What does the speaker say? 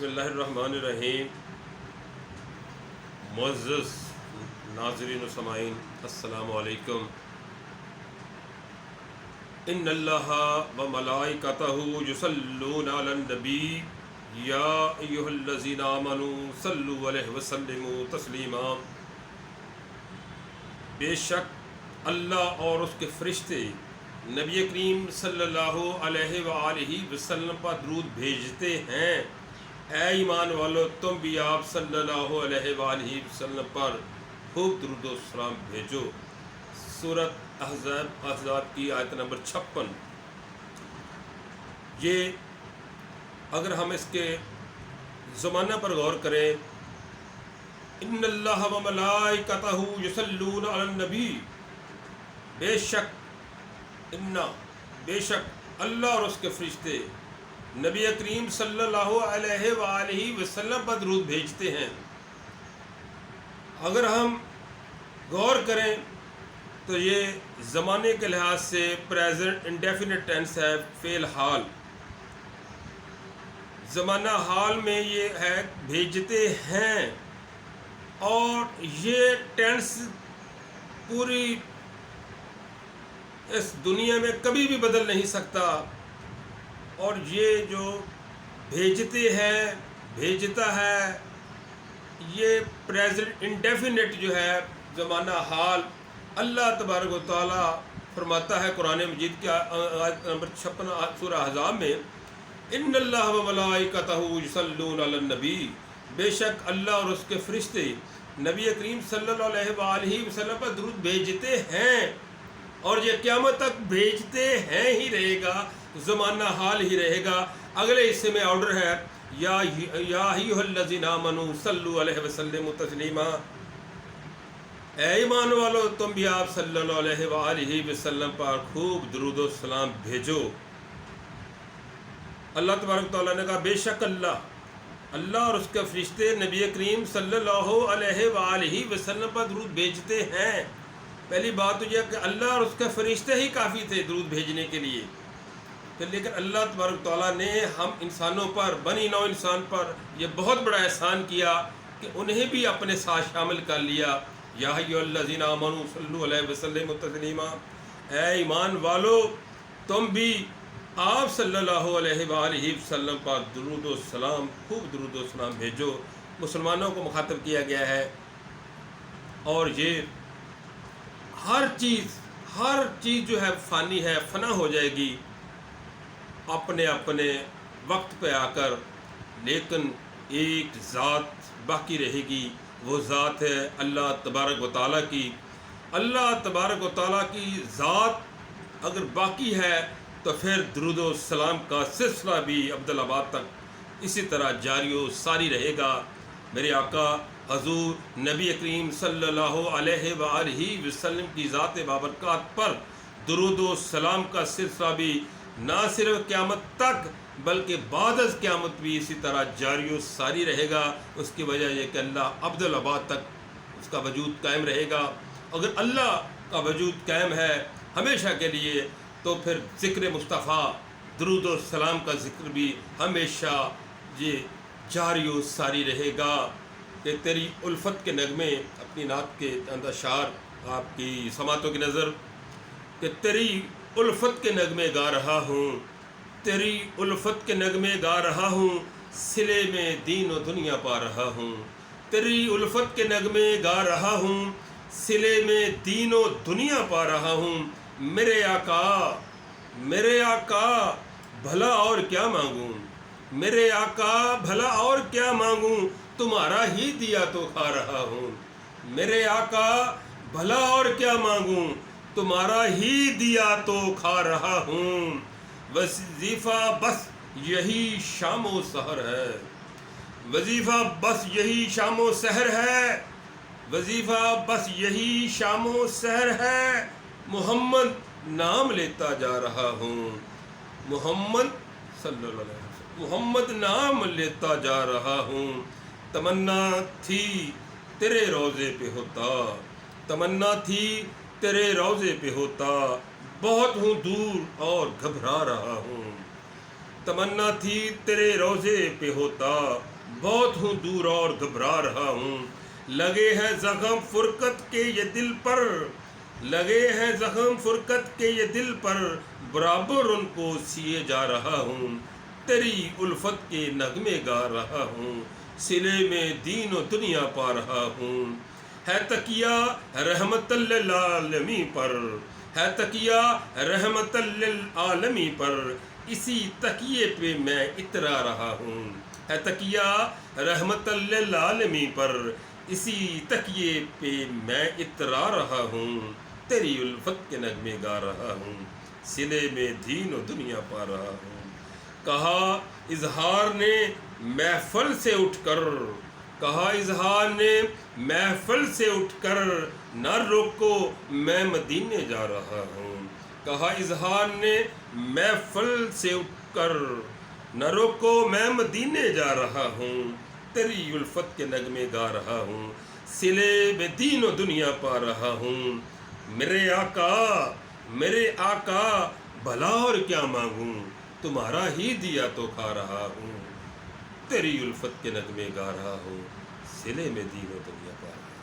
بسم اللہ الرحمن الرحیم۔ معزز ناظرین و سامعین، السلام علیکم۔ ان اللہ و ملائکتہ یصلون علی النبی یا ایھا الذین آمنوا صلوا علیہ وسلموا تسلیما۔ بے شک اللہ اور اس کے فرشتے نبی کریم صلی اللہ علیہ وآلہ وسلم پر درود بھیجتے ہیں۔ اے ایمان والو، تم بھی آپ صلی اللہ علیہ وآلہ وسلم پر خوب درود و سلام بھیجو۔ سورۃ احزاب کی آیت نمبر 56۔ یہ اگر ہم اس کے زمانہ پر غور کریں، ان اللہ و ملائکتہ یصلون علی النبی، بے شک اللہ اور اس کے فرشتے نبی کریم صلی اللہ علیہ وآلہ وسلم پر درود بھیجتے ہیں۔ اگر ہم غور کریں تو یہ زمانے کے لحاظ سے پریزنٹ انڈیفینٹ ٹینس ہے، فعل حال۔ زمانہ حال میں یہ ہے بھیجتے ہیں، اور یہ ٹینس پوری اس دنیا میں کبھی بھی بدل نہیں سکتا۔ اور یہ جو بھیجتے ہیں، بھیجتا ہے، یہ پریزنٹ انڈیفینٹ جو ہے زمانہ حال، اللہ تبارک و تعالیٰ فرماتا ہے قرآن مجید کی آیت نمبر 56 سورہ احزاب میں، ان اللہ و ملائکتہ یصلون علی النبی، بے شک اللہ اور اس کے فرشتے نبی کریم صلی اللہ علیہ وآلہ وسلم پر درود بھیجتے ہیں، اور یہ قیامت تک بھیجتے ہیں ہی رہے گا، زمانہ حال ہی رہے گا۔ اگلے حصے میں آرڈر ہے، یا ایھا الذین آمنوا صلوا علیہ وسلموا تسلیما، اے ایمان والو، تم بھی آپ صلی اللہ علیہ وآلہ وسلم پر خوب درود و سلام بھیجو۔ اللہ تبارک تعالیٰ نے کہا بے شک اللہ اور اس کے فرشتے نبی کریم صلی اللہ علیہ وآلہ وسلم پر درود بھیجتے ہیں۔ پہلی بات تو یہ کہ اللہ اور اس کے فرشتے ہی کافی تھے درود بھیجنے کے لیے، لیکن اللہ تبارک تعالیٰ نے ہم انسانوں پر، بنی نوع انسان پر یہ بہت بڑا احسان کیا کہ انہیں بھی اپنے ساتھ شامل کر لیا۔ یا ایھا الذین آمنوا صلوا علیہ وسلموا تسلیما، اے ایمان والو، تم بھی آپ صلی اللہ علیہ وآلہ وسلم پر درود و سلام، خوب درود و سلام بھیجو۔ مسلمانوں کو مخاطب کیا گیا ہے، اور یہ ہر چیز جو ہے فانی ہے، فنا ہو جائے گی اپنے وقت پہ آ کر، لیکن ایک ذات باقی رہے گی، وہ ذات ہے اللہ تبارک و تعالیٰ کی۔ اللہ تبارک و تعالیٰ کی ذات اگر باقی ہے تو پھر درود و سلام کا سلسلہ بھی عبدالآباد تک اسی طرح جاری و ساری رہے گا۔ میرے آقا حضور نبی کریم صلی اللہ علیہ وآلہ وسلم کی ذات بابرکات پر درود و سلام کا سلسلہ بھی نہ صرف قیامت تک بلکہ بعد از قیامت بھی اسی طرح جاری و ساری رہے گا۔ اس کی وجہ یہ کہ اللہ عبدالآباد تک اس کا وجود قائم رہے گا۔ اگر اللہ کا وجود قائم ہے ہمیشہ کے لیے، تو پھر ذکر مصطفیٰ، درود و سلام کا ذکر بھی ہمیشہ یہ جاری و ساری رہے گا۔ کہ تیری الفت کے نغمے، اپنی نعت کے اشعار آپ کی سماعتوں کی نظر، کہ تیری الفت کے نغمے گا رہا ہوں، تیری الفت کے نغمے گا رہا ہوں، صلے میں دین و دنیا پا رہا ہوں، تیری الفت کے نغمے گا رہا ہوں، صلے میں دین و دنیا پا رہا ہوں۔ میرے آقا بھلا اور کیا مانگوں، میرے آقا بھلا اور کیا مانگوں، تمہارا ہی دیا تو کھا رہا ہوں۔ میرے آقا بھلا اور کیا مانگوں، تمہارا ہی دیا تو کھا رہا ہوں۔ وظیفہ بس یہی شام و سحر ہے، وظیفہ بس یہی شام و سحر ہے، وظیفہ بس یہی شام و سحر ہے، محمد نام لیتا جا رہا ہوں، محمد صلی اللہ علیہ وسلم، محمد نام لیتا جا رہا ہوں۔ تمنا تھی تیرے روضے پہ ہوتا، تمنا تھی تیرے روضے پہ ہوتا، بہت ہوں دور اور گھبرا رہا ہوں، تمنا تھی تیرے روزے پہ ہوتا، بہت ہوں دور اور گھبرا رہا ہوں، لگے ہیں زخم فرقت کے یہ دل پر، لگے ہیں زخم فرقت کے یہ دل پر، برابر ان کو سیے جا رہا ہوں، تیری الفت کے نغمے گا رہا ہوں، سلے میں دین و دنیا پا رہا ہوں، ہے تکیہ رحمت للعالمین پر، ہے تکیہ رحمت للعالمین پر، اسی تکیے پہ میں اترا رہا ہوں، ہے تکیہ رحمت للعالمین پر، اسی تکیے پہ میں اترا رہا ہوں، تیری الفت کے نغمے گا رہا ہوں، سلے میں دین و دنیا پا رہا ہوں۔ کہا اظہار نے محفل سے اٹھ کر، کہا اظہار نے محفل سے اٹھ کر، نہ روکو میں مدینے جا رہا ہوں، کہا اظہار نے محفل سے اٹھ کر، نہ روکو میں مدینے جا رہا ہوں، تیری الفت کے نغمے گا رہا ہوں، سلے میں دین و دنیا پا رہا ہوں، میرے آقا بھلا اور کیا مانگوں، تمہارا ہی دیا تو کھا رہا ہوں، تیری الفت کے نغمے گا رہا ہوں، سلے میں دین و دنیا پا رہا ہوں۔